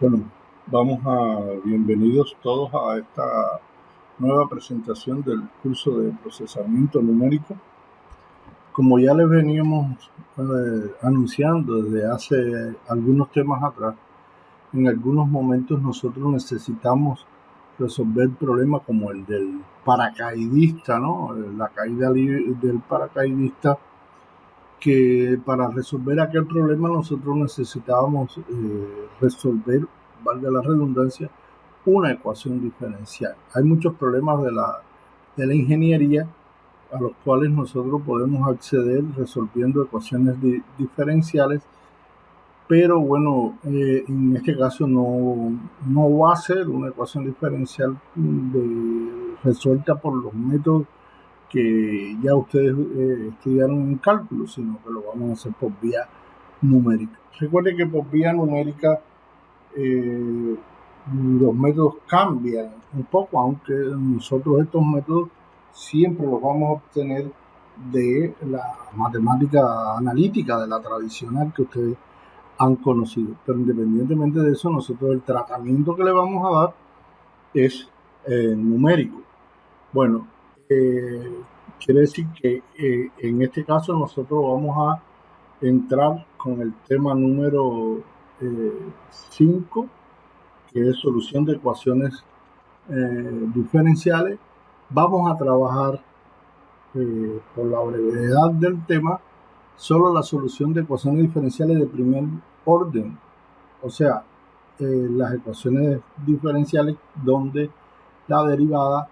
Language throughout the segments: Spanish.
Bueno, bienvenidos todos a esta nueva presentación del curso de procesamiento numérico. Como ya les veníamos anunciando desde hace algunos temas atrás, en algunos momentos nosotros necesitamos resolver problemas como el del paracaidista, ¿no? La caída del paracaidista, que para resolver aquel problema nosotros necesitábamos resolver, valga la redundancia, una ecuación diferencial. Hay muchos problemas de la ingeniería a los cuales nosotros podemos acceder resolviendo ecuaciones diferenciales, pero bueno, en este caso no va a ser una ecuación diferencial resuelta por los métodos que ya ustedes estudiaron en cálculo, sino que lo vamos a hacer por vía numérica. Recuerden que por vía numérica los métodos cambian un poco, aunque nosotros estos métodos siempre los vamos a obtener de la matemática analítica, de la tradicional que ustedes han conocido. Pero independientemente de eso, nosotros el tratamiento que le vamos a dar es numérico. Bueno, quiere decir que en este caso nosotros vamos a entrar con el tema número 5, que es solución de ecuaciones diferenciales. Vamos a trabajar por la brevedad del tema solo la solución de ecuaciones diferenciales de primer orden, o sea, las ecuaciones diferenciales donde la derivada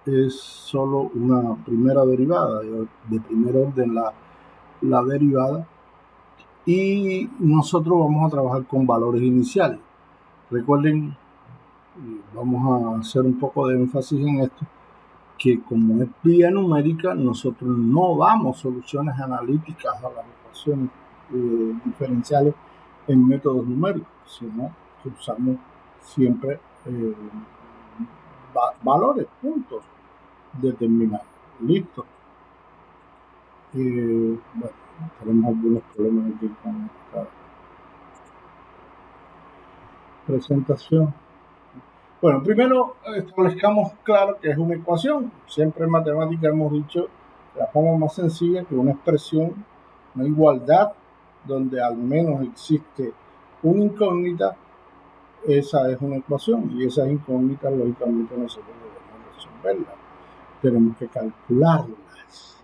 es solo una primera derivada, de primer orden la derivada, y nosotros vamos a trabajar con valores iniciales. Recuerden, vamos a hacer un poco de énfasis en esto, que como es vía numérica, nosotros no damos soluciones analíticas a las ecuaciones diferenciales en métodos numéricos, sino que usamos siempre valores, puntos determinados. Listo. Bueno, tenemos algunos problemas aquí con esta presentación. Bueno, primero establezcamos claro que es una ecuación. Siempre en matemática hemos dicho la forma más sencilla que una expresión, una igualdad, donde al menos existe una incógnita, esa es una ecuación, y esas incógnitas lógicamente nosotros debemos resolverlas. Tenemos que calcularlas.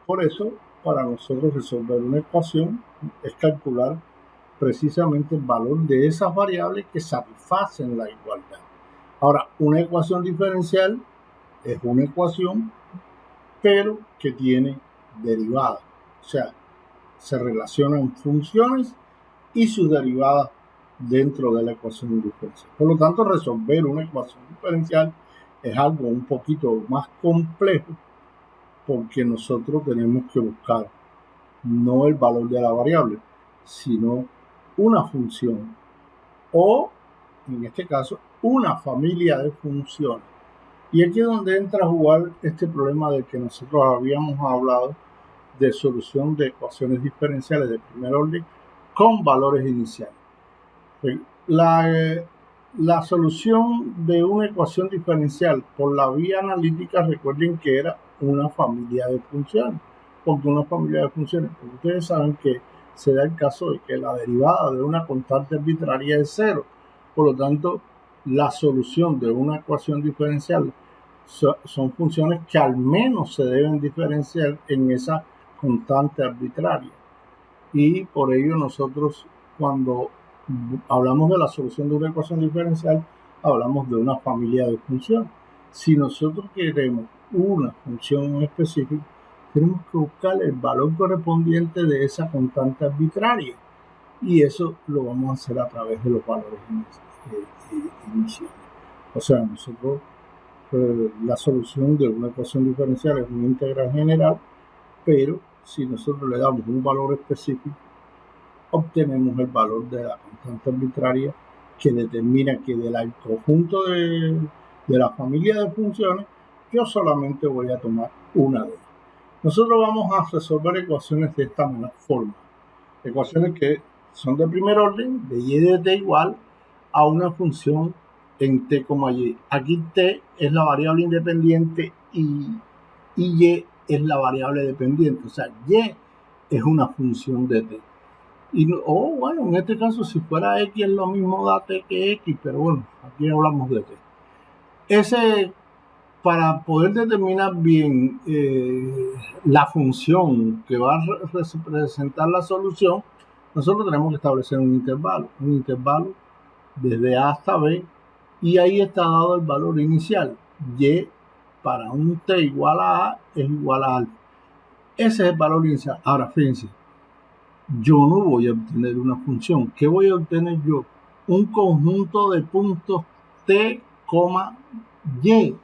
Por eso, para nosotros resolver una ecuación es calcular precisamente el valor de esas variables que satisfacen la igualdad. Ahora, una ecuación diferencial es una ecuación, pero que tiene derivadas. O sea, se relacionan funciones y sus derivadas dentro de la ecuación diferencial. Por lo tanto, resolver una ecuación diferencial es algo un poquito más complejo, porque nosotros tenemos que buscar no el valor de la variable, sino una función o, en este caso, una familia de funciones. Y aquí es donde entra a jugar este problema del que nosotros habíamos hablado, de solución de ecuaciones diferenciales de primer orden con valores iniciales. La solución de una ecuación diferencial por la vía analítica, recuerden que era una familia de funciones. Porque una familia de funciones, porque ustedes saben que se da el caso de que la derivada de una constante arbitraria es cero. Por lo tanto, la solución de una ecuación diferencial son funciones que al menos se deben diferenciar en esa constante arbitraria. Y por ello nosotros, cuando hablamos de la solución de una ecuación diferencial, hablamos de una familia de funciones. Si nosotros queremos una función en específico, tenemos que buscar el valor correspondiente de esa constante arbitraria, y eso lo vamos a hacer a través de los valores iniciales. O sea, nosotros la solución de una ecuación diferencial es una integral general, pero si nosotros le damos un valor específico, obtenemos el valor de la constante arbitraria, que determina que del conjunto de la familia de funciones yo solamente voy a tomar una de ellas. Nosotros vamos a resolver ecuaciones de esta forma. Ecuaciones que son de primer orden, de y de t igual a una función en t, y. Aquí t es la variable independiente y y es la variable dependiente. O sea, y es una función de t. Bueno, en este caso, si fuera x es lo mismo da t que x, pero bueno, aquí hablamos de t. Para poder determinar bien la función que va a representar la solución, nosotros tenemos que establecer un intervalo desde A hasta B, y ahí está dado el valor inicial. Y para un t igual a A es igual a alfa. Ese es el valor inicial. Ahora, fíjense, yo no voy a obtener una función. ¿Qué voy a obtener yo? Un conjunto de puntos t, y.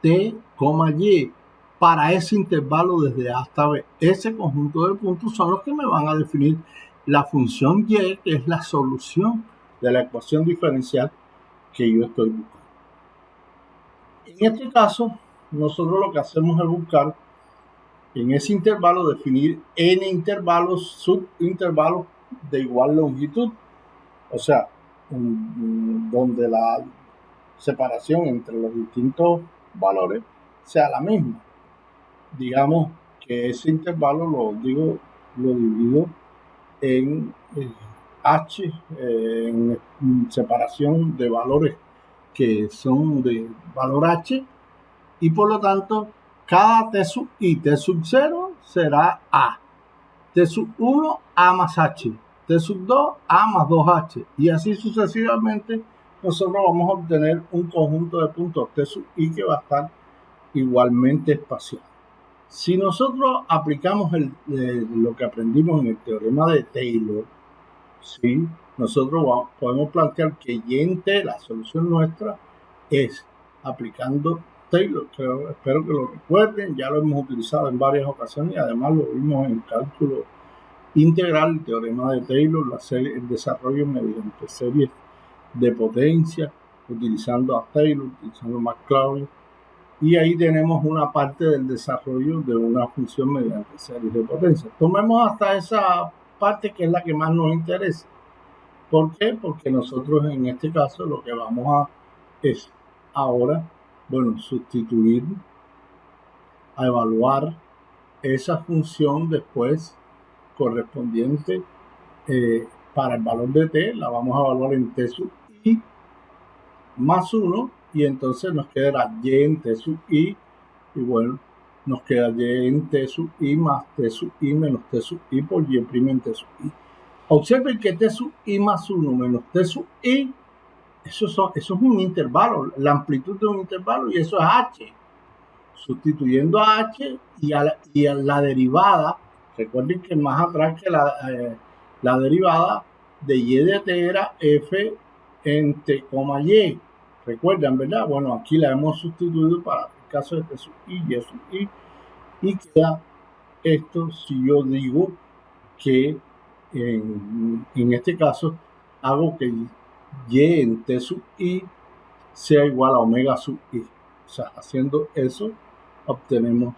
T, y para ese intervalo desde A hasta B. Ese conjunto de puntos son los que me van a definir la función y, que es la solución de la ecuación diferencial que yo estoy buscando. En este caso, nosotros lo que hacemos es buscar en ese intervalo, definir n intervalos, subintervalos de igual longitud. O sea, donde la separación entre los distintos valores sea la misma. Digamos que ese intervalo lo divido en h, en separación de valores que son de valor h, y por lo tanto cada t sub i, t sub 0 será a, t sub 1 a más h, t sub 2 a más 2h, y así sucesivamente. Nosotros vamos a obtener un conjunto de puntos t sub i que va a estar igualmente espaciado. Si nosotros aplicamos lo que aprendimos en el teorema de Taylor, ¿sí? Nosotros podemos plantear que y en t, la solución nuestra, es aplicando Taylor. Espero que lo recuerden, ya lo hemos utilizado en varias ocasiones y además lo vimos en cálculo integral, el teorema de Taylor, el desarrollo mediante series de potencia, utilizando a Taylor, utilizando Maclaurin. Y ahí tenemos una parte del desarrollo de una función mediante series de potencia. Tomemos hasta esa parte, que es la que más nos interesa. ¿Por qué? Porque nosotros en este caso lo que vamos a es ahora, sustituir, a evaluar esa función después correspondiente para el valor de t. La vamos a evaluar en t sub i más 1, y entonces nos quedará y en t sub i, y bueno, nos queda y en t sub i más t sub i menos t sub i por y' en t sub i. Observen que t sub i más 1 menos t sub i, eso es un intervalo, la amplitud de un intervalo, y eso es h. Sustituyendo a h y a la derivada, recuerden que más atrás que la derivada de y de t era f en t, y. Recuerdan, ¿verdad? Bueno, aquí la hemos sustituido para el caso de t sub i, y sub i, y queda esto si yo digo que en este caso hago que y en t sub i sea igual a omega sub i. O sea, haciendo eso obtenemos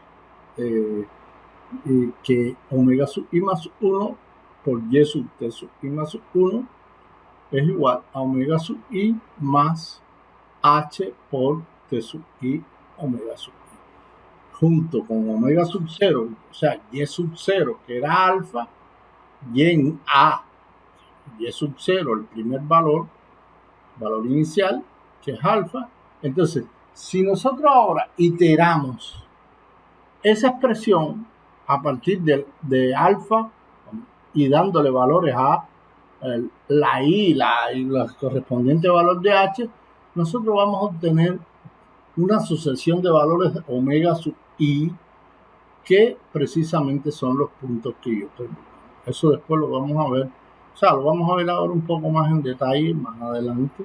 que omega sub i más 1 por y sub t sub i más 1 es igual a omega sub i más h por t sub i omega sub i, junto con omega sub 0, o sea, y sub 0, que era alfa, y en a, y sub 0, el primer valor inicial, que es alfa. Entonces, si nosotros ahora iteramos esa expresión a partir de alfa y dándole valores a la i y los correspondientes valores de h, nosotros vamos a obtener una sucesión de valores de omega sub i, que precisamente son los puntos que yo estoy buscando. Eso después lo vamos a ver, o sea, lo vamos a ver ahora un poco más en detalle más adelante.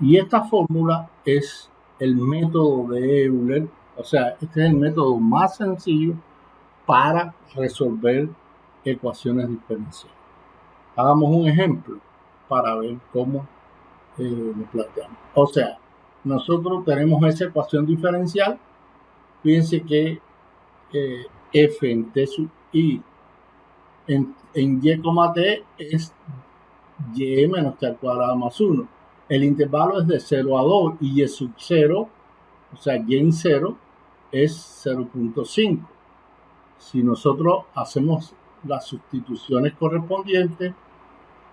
Y esta fórmula es el método de Euler, o sea, este es el método más sencillo para resolver ecuaciones diferenciales. Hagamos un ejemplo para ver cómo lo planteamos. O sea, nosotros tenemos esa ecuación diferencial. Fíjense que f en t sub i en y, t es y menos t al cuadrado más 1. El intervalo es de 0 a 2 y y sub 0, o sea, y en 0 es 0.5. Si nosotros hacemos las sustituciones correspondientes,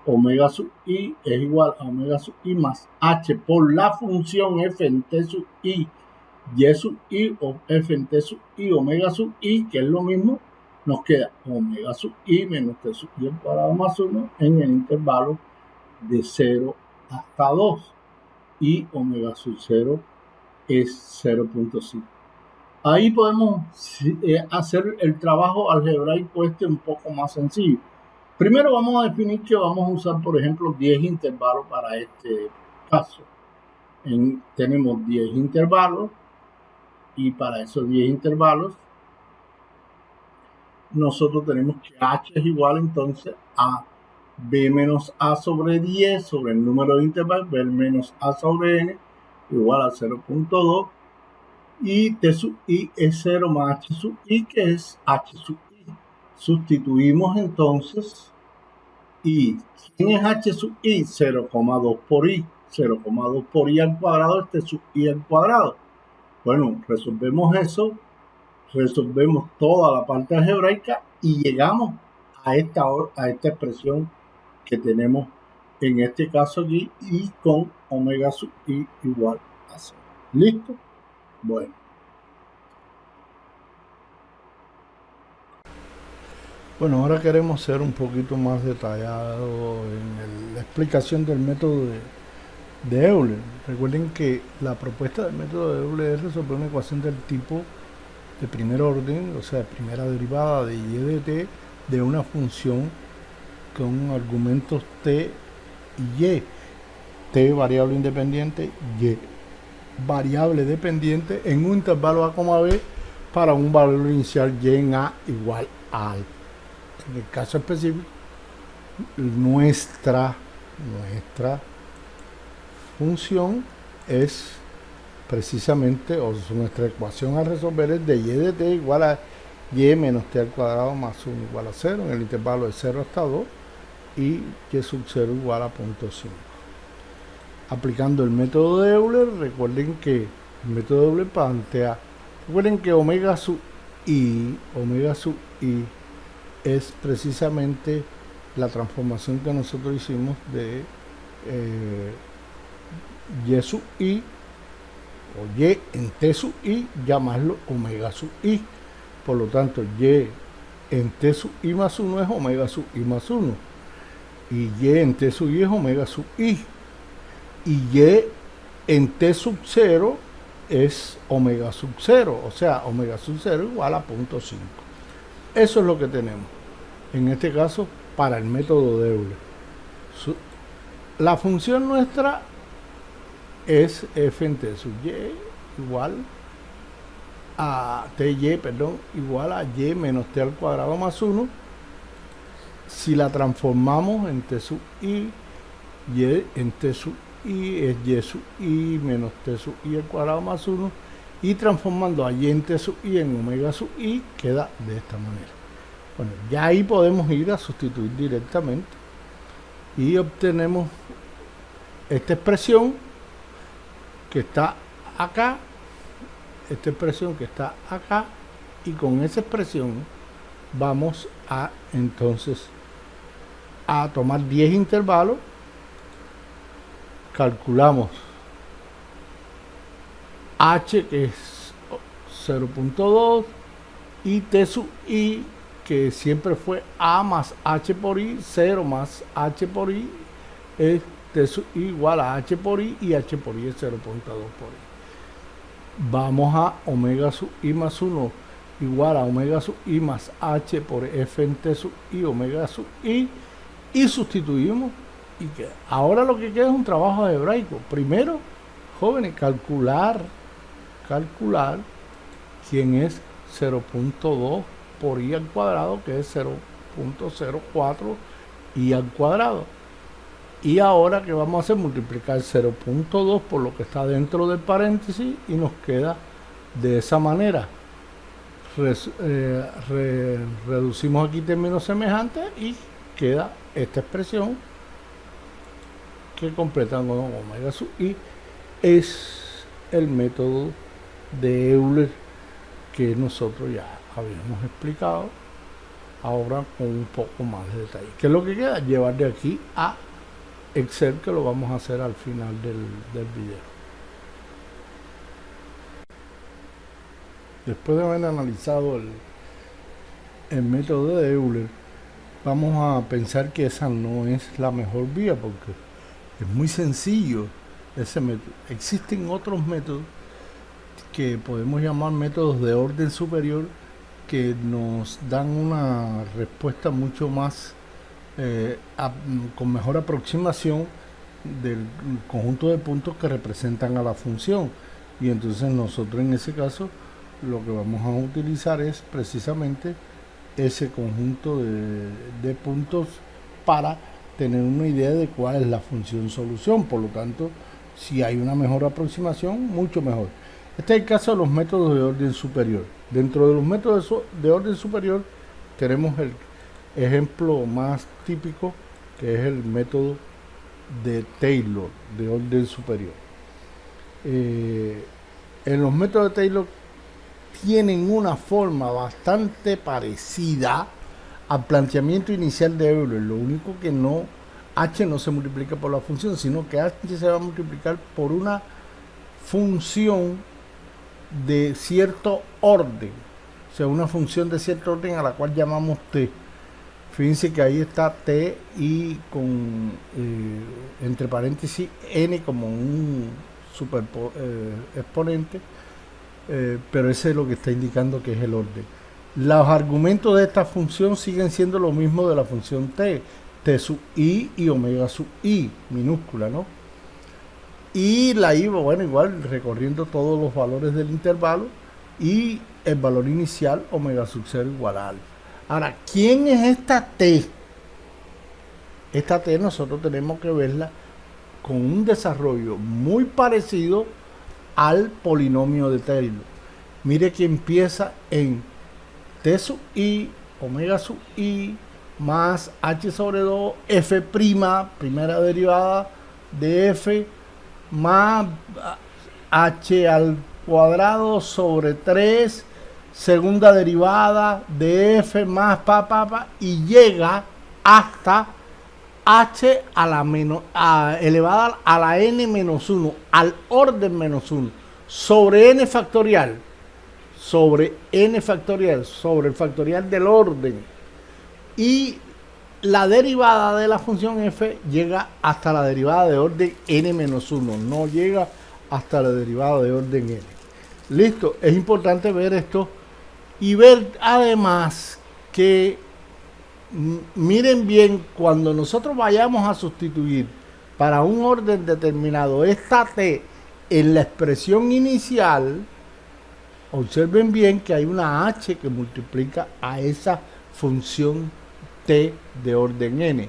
omega sub i es igual a omega sub i más h por la función f en t sub i, y sub i o f en t sub i, omega sub i, que es lo mismo, nos queda omega sub i menos t sub i al cuadrado más 1 en el intervalo de 0 hasta 2, y omega sub 0 es 0.5. Ahí podemos hacer el trabajo algebraico un poco más sencillo. Primero vamos a definir que vamos a usar, por ejemplo, 10 intervalos para este caso. Tenemos 10 intervalos y para esos 10 intervalos nosotros tenemos que h es igual entonces a b menos a sobre 10 sobre el número de intervalos, b menos a sobre n igual a 0.2, y t sub i es 0 más h sub i, que es h sub i. Sustituimos entonces i. ¿Quién es h sub i? 0,2 por i. 0,2 por i al cuadrado es t sub i al cuadrado. Bueno, resolvemos eso, resolvemos toda la parte algebraica y llegamos a esta expresión que tenemos en este caso aquí, y con omega sub i igual a 0. ¿Listo? Bueno. Bueno, ahora queremos ser un poquito más detallado en la explicación del método de Euler. Recuerden que la propuesta del método de Euler es resolver una ecuación del tipo de primer orden, o sea, primera derivada de y de t de una función con argumentos t y y. T variable independiente, y variable dependiente en un intervalo a, b para un valor inicial y en a igual a alfa. En el caso específico, nuestra función es precisamente, o nuestra ecuación a resolver es de y de t igual a y menos t al cuadrado más 1 igual a 0 en el intervalo de 0 hasta 2, y y sub 0 igual a 0.5. Aplicando el método de Euler, recuerden que el método de Euler plantea, recuerden que omega sub i es precisamente la transformación que nosotros hicimos de y sub i o y en t sub i, llamarlo omega sub i. Por lo tanto, y en t sub i más 1 es omega sub i más 1, y y en t sub i es omega sub i, y y en t sub 0 es omega sub 0, o sea, omega sub 0 igual a 0.5. Eso es lo que tenemos en este caso para el método de Euler. La función nuestra es f en t sub y igual a igual a y menos t al cuadrado más 1. Si la transformamos en t sub i, y en t sub i es y sub i menos t sub i al cuadrado más 1, y transformando a y en t sub i en omega sub i queda de esta manera. Bueno, ya ahí podemos ir a sustituir directamente y obtenemos esta expresión que está acá, y con esa expresión vamos a entonces a tomar 10 intervalos, calculamos h, que es 0.2, y t sub i, que siempre fue a más h por i, 0 más h por i, es t sub i igual a h por i, y h por i es 0.2 por i. Vamos a omega sub i más 1 igual a omega sub i más h por f en t sub i omega sub i, y sustituimos, y queda. Ahora lo que queda es un trabajo algebraico. Primero, jóvenes, calcular quién es 0.2 por i al cuadrado, que es 0.04 i al cuadrado. Y ahora que vamos a hacer, multiplicar 0.2 por lo que está dentro del paréntesis, y nos queda de esa manera. Reducimos aquí términos semejantes y queda esta expresión que completan con omega sub i, es el método de Euler que nosotros ya habíamos explicado, ahora con un poco más de detalle. ¿Qué es lo que queda? Llevar de aquí a Excel, que lo vamos a hacer al final del video. Después de haber analizado el método de Euler, vamos a pensar que esa no es la mejor vía, porque es muy sencillo ese método. Existen otros métodos que podemos llamar métodos de orden superior, que nos dan una respuesta mucho más con mejor aproximación del conjunto de puntos que representan a la función. Y entonces nosotros en ese caso lo que vamos a utilizar es precisamente ese conjunto de puntos para tener una idea de cuál es la función solución. Por lo tanto, si hay una mejor aproximación, mucho mejor. Este es el caso de los métodos de orden superior. Dentro de los métodos de orden superior tenemos el ejemplo más típico, que es el método de Taylor de orden superior. En los métodos de Taylor tienen una forma bastante parecida al planteamiento inicial de Euler. Lo único que h no se multiplica por la función, sino que h se va a multiplicar por una función de cierto orden, o sea, una función de cierto orden a la cual llamamos t. Fíjense que ahí está t y con entre paréntesis n como un super exponente, pero ese es lo que está indicando que es el orden. Los argumentos de esta función siguen siendo lo mismo de la función t sub i y omega sub i minúscula, ¿no? Y la i, bueno, igual recorriendo todos los valores del intervalo, y el valor inicial omega sub 0 igual a alfa. Ahora, ¿quién es esta t? Esta t nosotros tenemos que verla con un desarrollo muy parecido al polinomio de Taylor. Mire que empieza en t sub i, omega sub i, más h sobre 2, f', primera derivada de f, más h al cuadrado sobre 3, segunda derivada de f, más y llega hasta h a la elevada a la n menos 1, al orden menos 1, sobre n factorial, sobre el factorial del orden, y la derivada de la función f llega hasta la derivada de orden n-1, no llega hasta la derivada de orden n. Listo, es importante ver esto y ver además que, miren bien, cuando nosotros vayamos a sustituir para un orden determinado esta t en la expresión inicial, observen bien que hay una h que multiplica a esa función t de orden n.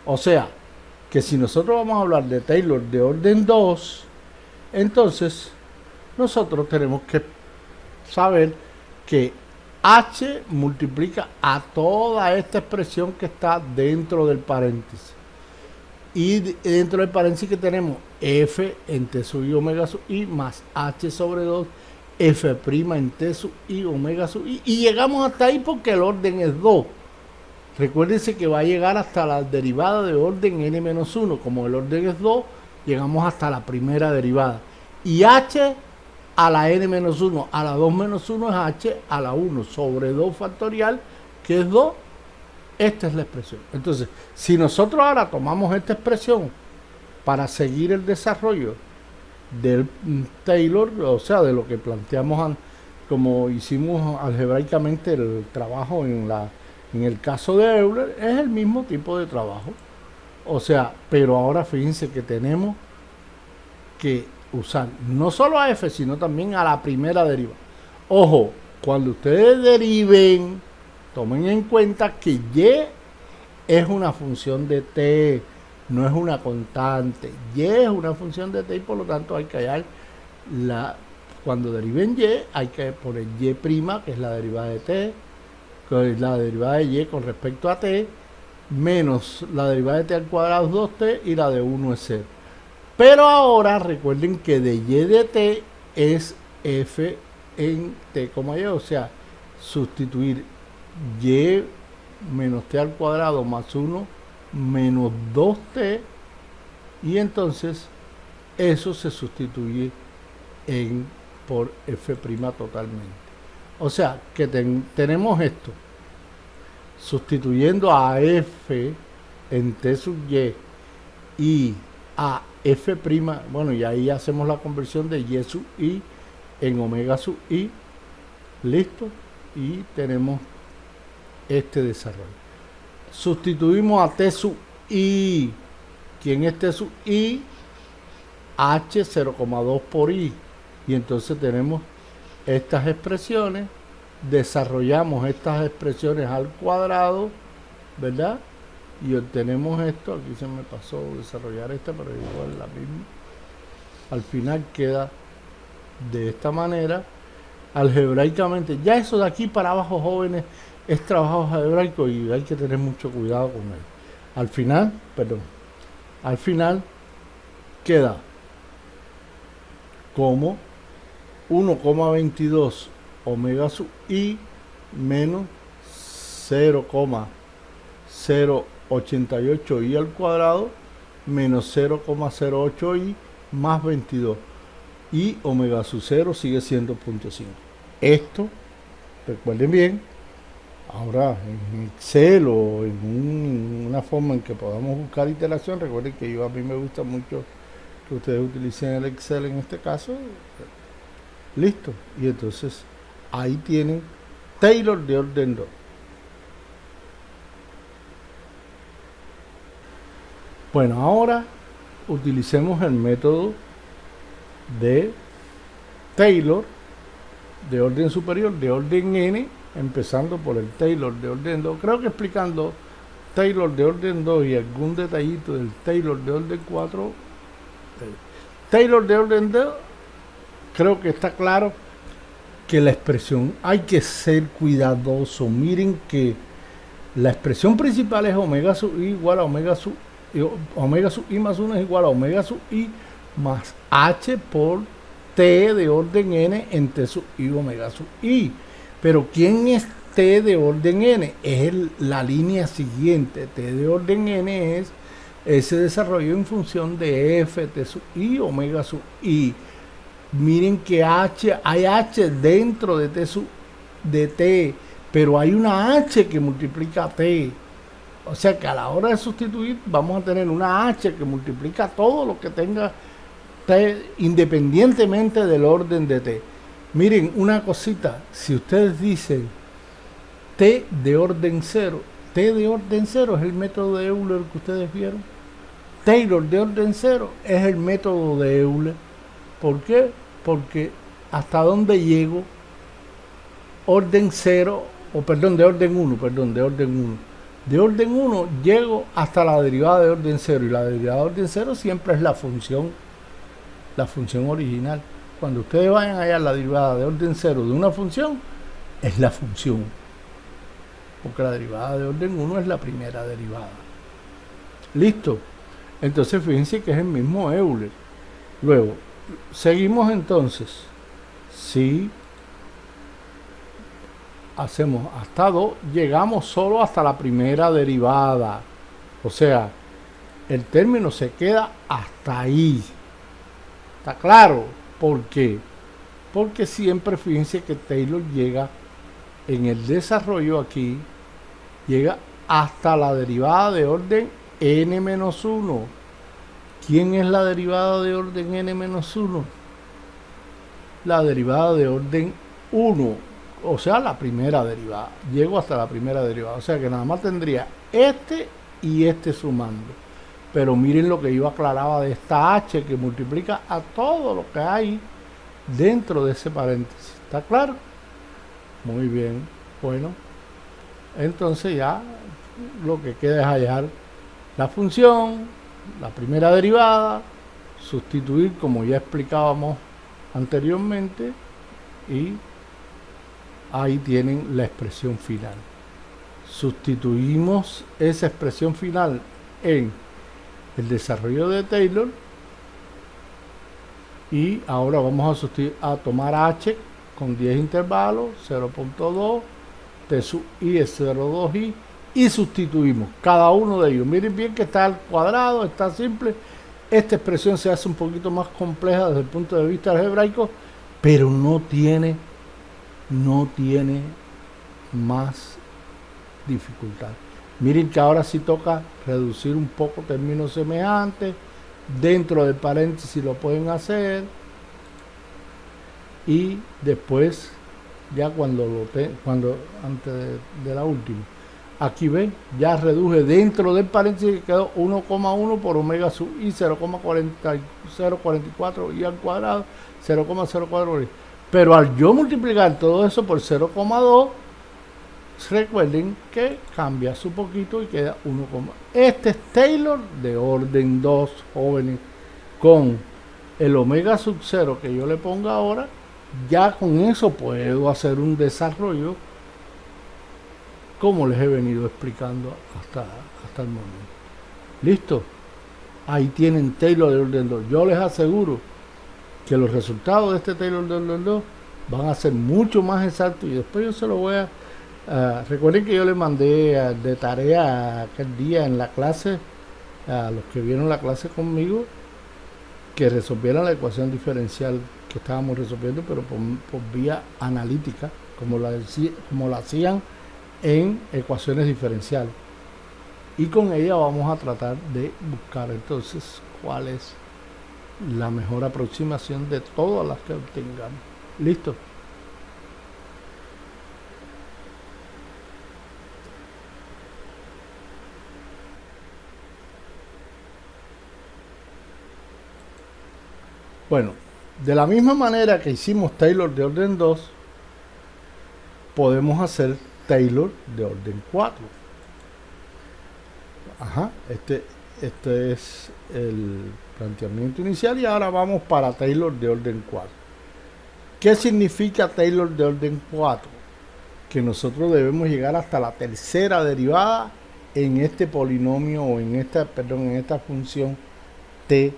O sea, que si nosotros vamos a hablar de Taylor de orden 2, entonces nosotros tenemos que saber que h multiplica a toda esta expresión que está dentro del paréntesis. Y dentro del paréntesis que tenemos f en t sub i omega sub i más h sobre 2 f' en t sub i omega sub i. Y llegamos hasta ahí porque el orden es 2. Recuérdense que va a llegar hasta la derivada de orden n-1. Como el orden es 2, llegamos hasta la primera derivada. Y h a la n-1, a la 2 menos 1 es h a la 1 sobre 2 factorial, que es 2. Esta es la expresión. Entonces, si nosotros ahora tomamos esta expresión para seguir el desarrollo del Taylor, o sea, de lo que planteamos como hicimos algebraicamente el trabajo en el caso de Euler, es el mismo tipo de trabajo. O sea, pero ahora fíjense que tenemos que usar no solo a f, sino también a la primera derivada. Ojo, cuando ustedes deriven, tomen en cuenta que y es una función de t, no es una constante. Y es una función de t y por lo tanto hay que hallar cuando deriven y, hay que poner y', que es la derivada de t, que es la derivada de y con respecto a t, menos la derivada de t al cuadrado es 2t y la de 1 es 0. Pero ahora recuerden que de y de t es f en t, y, o sea, sustituir y menos t al cuadrado más 1 menos 2t, y entonces eso se sustituye por f' totalmente. O sea que tenemos esto, sustituyendo a f en t sub y a f', bueno, y ahí hacemos la conversión de y sub i en omega sub i, listo, y tenemos este desarrollo. Sustituimos a t sub i, ¿quién es t sub i? h 0,2 por i, y entonces tenemos estas expresiones, desarrollamos estas expresiones al cuadrado, ¿verdad? Y obtenemos esto. Aquí se me pasó desarrollar esta, pero igual la misma. Al final queda de esta manera, algebraicamente. Ya eso de aquí para abajo, jóvenes, es trabajo algebraico y hay que tener mucho cuidado con él. Al final queda como 1,22 omega sub i menos 0,088 i al cuadrado menos 0,08 i más 22, y omega sub 0 sigue siendo 0.5. Esto, recuerden bien, ahora en Excel o en una forma en que podamos buscar iteración, recuerden que a mí me gusta mucho que ustedes utilicen el Excel en este caso. Listo, y entonces ahí tienen Taylor de orden 2. Bueno, ahora utilicemos el método de Taylor de orden superior, de orden n, empezando por el Taylor de orden 2. Creo que explicando Taylor de orden 2 y algún detallito del Taylor de orden 4. Taylor de orden 2, creo que está claro que la expresión hay que ser cuidadoso. Miren que la expresión principal es omega sub i igual a omega sub i más 1 es igual a omega sub i más h por t de orden n en t sub i omega sub i. Pero ¿quién es t de orden n? Es la línea siguiente. T de orden n es ese desarrollo en función de f t sub i omega sub i. Miren que hay h dentro de t sub de t, pero hay una h que multiplica t. O sea que a la hora de sustituir vamos a tener una h que multiplica todo lo que tenga t independientemente del orden de t. Miren una cosita, si ustedes dicen t de orden 0, t de orden 0 es el método de Euler que ustedes vieron. Taylor de orden 0 es el método de Euler. ¿Por qué? Porque hasta dónde llego, orden 0, o perdón, de orden 1, de orden 1 llego hasta la derivada de orden 0, y la derivada de orden 0 siempre es la función original. Cuando ustedes vayan a hallar la derivada de orden 0 de una función, es la función, porque la derivada de orden 1 es la primera derivada. Listo. Entonces fíjense que es el mismo Euler. Luego seguimos entonces. Si hacemos hasta 2, llegamos solo hasta la primera derivada. O sea, el término se queda hasta ahí. ¿Está claro? ¿Por qué? Porque siempre fíjense que Taylor llega en el desarrollo aquí, llega hasta la derivada de orden n-1. ¿Quién es la derivada de orden n-1? La derivada de orden 1, o sea, la primera derivada. Llego hasta la primera derivada, o sea que nada más tendría este y este sumando. Pero miren lo que yo aclaraba de esta h que multiplica a todo lo que hay dentro de ese paréntesis. ¿Está claro? Muy bien. Bueno, entonces ya lo que queda es hallar la función, la primera derivada, sustituir como ya explicábamos anteriormente, y ahí tienen la expresión final. sustituimos esa expresión final en el desarrollo de Taylor y ahora vamos a tomar h con 10 intervalos, 0.2, t sub i es 0.2i y sustituimos cada uno de ellos. Miren bien que está al cuadrado, está simple. Esta expresión se hace un poquito más compleja desde el punto de vista algebraico, pero no tiene más dificultad. Miren que ahora sí toca reducir un poco términos semejantes. Dentro del paréntesis lo pueden hacer. Y después, ya cuando antes de la última, aquí ven, ya reduje dentro del paréntesis, quedó 1,1 por omega sub i 0,44 i al cuadrado, 0,04. Pero al yo multiplicar todo eso por 0,2, recuerden que cambia su poquito y queda 1, este es Taylor de orden 2, jóvenes, con el omega sub 0 que yo le ponga ahora. Ya con eso puedo hacer un desarrollo como les he venido explicando hasta el momento. ¿Listo? Ahí tienen Taylor de orden 2. Yo les aseguro que los resultados de este Taylor de orden 2 van a ser mucho más exactos y después yo se lo voy a... recuerden que yo les mandé de tarea aquel día en la clase, a los que vieron la clase conmigo, que resolvieran la ecuación diferencial que estábamos resolviendo, pero por vía analítica, como la hacían en ecuaciones diferenciales. Y con ella vamos a tratar de buscar entonces cuál es la mejor aproximación de todas las que obtengamos. ¿Listo? Bueno, de la misma manera que hicimos Taylor de orden 2, podemos hacer Taylor de orden 4. Ajá, este es el planteamiento inicial y ahora vamos para Taylor de orden 4. ¿Qué significa Taylor de orden 4? Que nosotros debemos llegar hasta la tercera derivada en este polinomio o en esta función t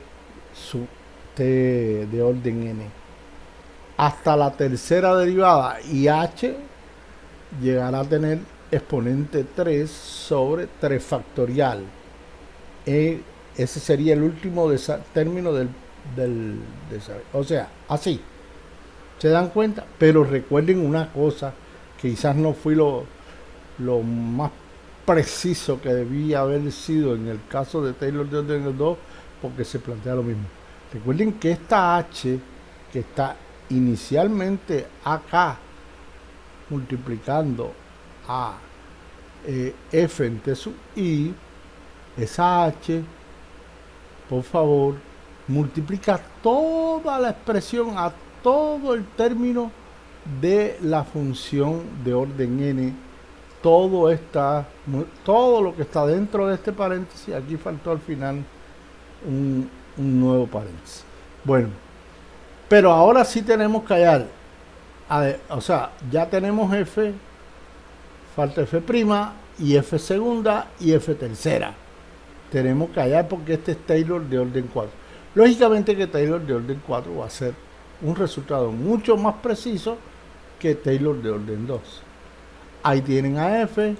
de orden n. Hasta la tercera derivada y h llegará a tener exponente 3 sobre 3 factorial. Ese sería el último término del o sea, así. ¿Se dan cuenta? Pero recuerden una cosa, que quizás no fui lo más preciso que debía haber sido en el caso de Taylor de orden 2, porque se plantea lo mismo. Recuerden que esta h, que está inicialmente acá, multiplicando a f en t sub i, esa h, por favor, multiplica toda la expresión a todo el término de la función de orden n. Todo lo que está dentro de este paréntesis. Aquí faltó al final un nuevo paréntesis. Bueno, pero ahora sí tenemos que hallar, o sea, ya tenemos f, falta f' y f segunda y f tercera. Tenemos que hallar porque este es Taylor de orden 4. Lógicamente que Taylor de orden 4 va a ser un resultado mucho más preciso que Taylor de orden 2. Ahí tienen a f,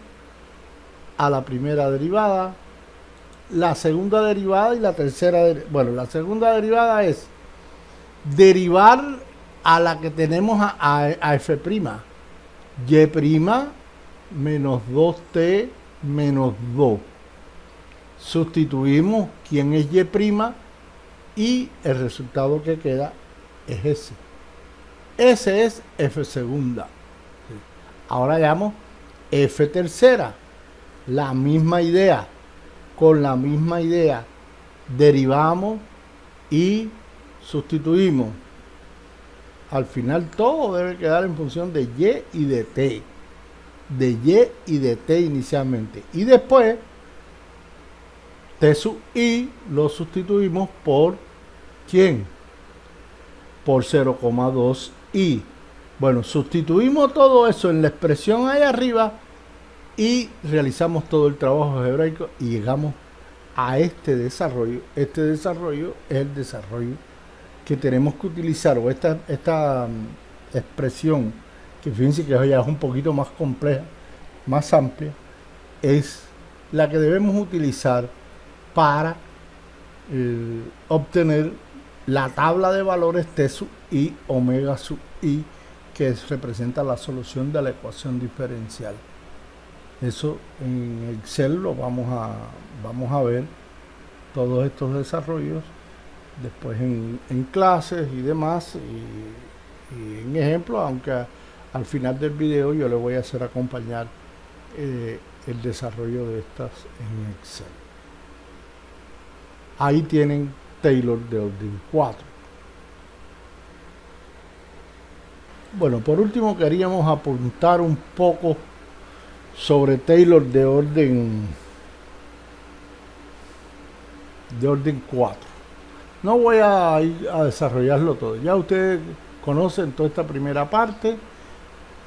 a la primera derivada, la segunda derivada y la tercera derivada. Bueno, la segunda derivada es derivar a la que tenemos a f', y' menos 2t menos 2. Sustituimos quién es y' y el resultado que queda es ese. Ese es f segunda. Ahora llamo f tercera. La misma idea. Con la misma idea derivamos y sustituimos. Al final todo debe quedar en función de y y de t. De y y de t inicialmente. Y después t sub i lo sustituimos por ¿quién? Por 0,2i. Bueno, sustituimos todo eso en la expresión ahí arriba y realizamos todo el trabajo algebraico y llegamos a este desarrollo. Este desarrollo es el desarrollo que tenemos que utilizar, o esta expresión, que fíjense que ya es un poquito más compleja, más amplia, es la que debemos utilizar para obtener la tabla de valores T sub i, omega sub i, que representa la solución de la ecuación diferencial. Eso en Excel lo vamos a ver todos estos desarrollos después en clases y demás y en ejemplos, aunque al final del video yo le voy a hacer acompañar el desarrollo de estas en Excel. Ahí tienen Taylor de orden 4. Bueno, por último queríamos apuntar un poco sobre Taylor de orden 4. No voy a ir a desarrollarlo todo. Ya ustedes conocen toda esta primera parte.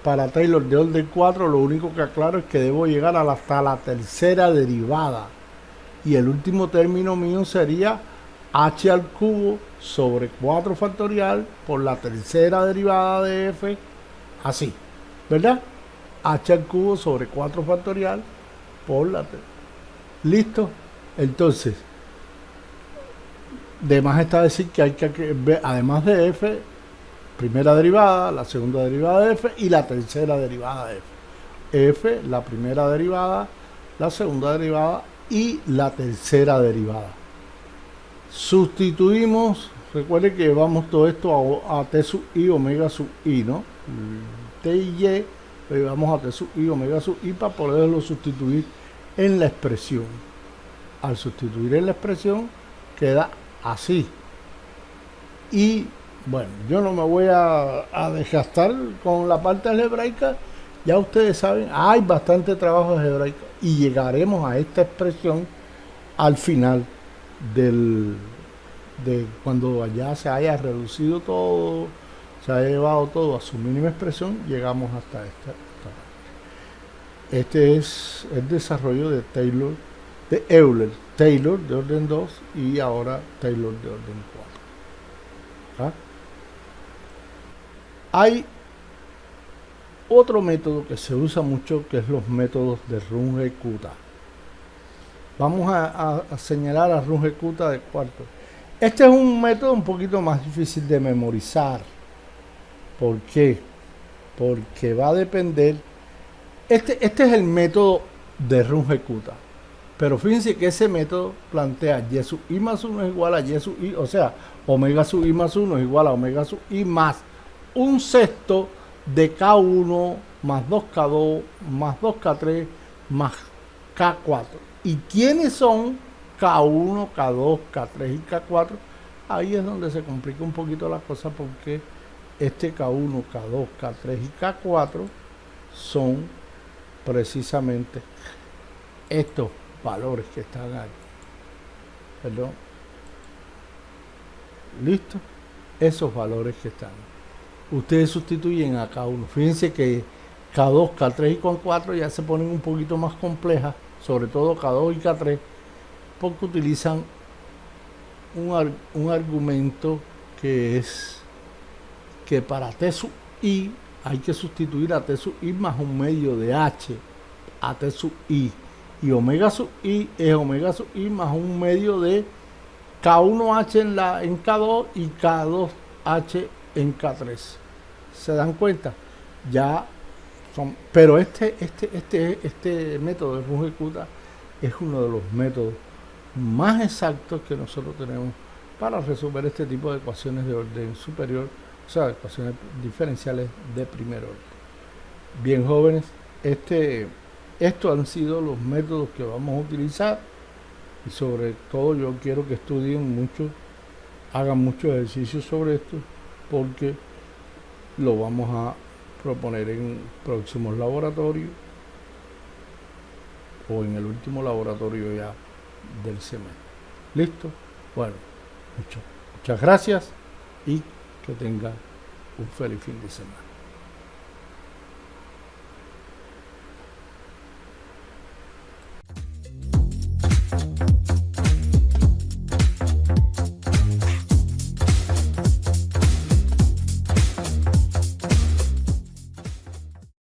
Para Taylor de orden 4 lo único que aclaro es que debo llegar hasta la tercera derivada. Y el último término mío sería h al cubo sobre 4 factorial por la tercera derivada de f, así, ¿verdad? H al cubo sobre 4 factorial por la tercera. ¿Listo? Entonces, de más está decir que hay que ver, además de f, primera derivada, la segunda derivada de f y la tercera derivada de f. F, la primera derivada, la segunda derivada y la tercera derivada. Sustituimos, recuerden que llevamos todo esto a t sub i, omega sub i, ¿no? T y y lo llevamos a t sub i, omega sub i para poderlo sustituir en la expresión. Al sustituir en la expresión queda así. Y bueno, yo no me voy a desgastar con la parte algebraica. Ya ustedes saben, hay bastante trabajo algebraico y llegaremos a esta expresión al final de cuando ya se haya reducido todo, se haya llevado todo a su mínima expresión, llegamos hasta esta parte. Este es el desarrollo de Taylor, de Euler, Taylor de orden 2 y ahora Taylor de orden 4. ¿Ah? Hay otro método que se usa mucho, que es los métodos de Runge-Kutta. Vamos a señalar a Runge-Kutta de cuarto. Este es un método un poquito más difícil de memorizar. ¿Por qué? Porque va a depender. Este es el método de Runge-Kutta. Pero fíjense que ese método plantea y sub i más 1 es igual a y sub i, o sea, omega sub i más 1 es igual a omega sub i más un sexto de K1 más 2K2 más 2K3 más K4. ¿Y quiénes son K1, K2, K3 y K4? Ahí es donde se complica un poquito la cosa, porque este K1, K2, K3 y K4 son precisamente estos valores que están aquí. Perdón. ¿Listo? Esos valores que están. Ustedes sustituyen a K1. Fíjense que K2, K3 y K4 ya se ponen un poquito más complejas, sobre todo K2 y K3, porque utilizan un argumento que es que para T sub i hay que sustituir a T sub i más un medio de H a T sub i, y omega sub i es omega sub i más un medio de K1H en K2 y K2H en K3. ¿Se dan cuenta? Ya son, pero este método de Runge-Kutta es uno de los métodos más exactos que nosotros tenemos para resolver este tipo de ecuaciones de orden superior, o sea, ecuaciones diferenciales de primer orden. Bien, jóvenes, estos han sido los métodos que vamos a utilizar, y sobre todo yo quiero que estudien mucho, hagan muchos ejercicios sobre esto, porque lo vamos a proponer en próximos laboratorios o en el último laboratorio ya del semestre. ¿Listo? Bueno, muchas gracias y que tengan un feliz fin de semana.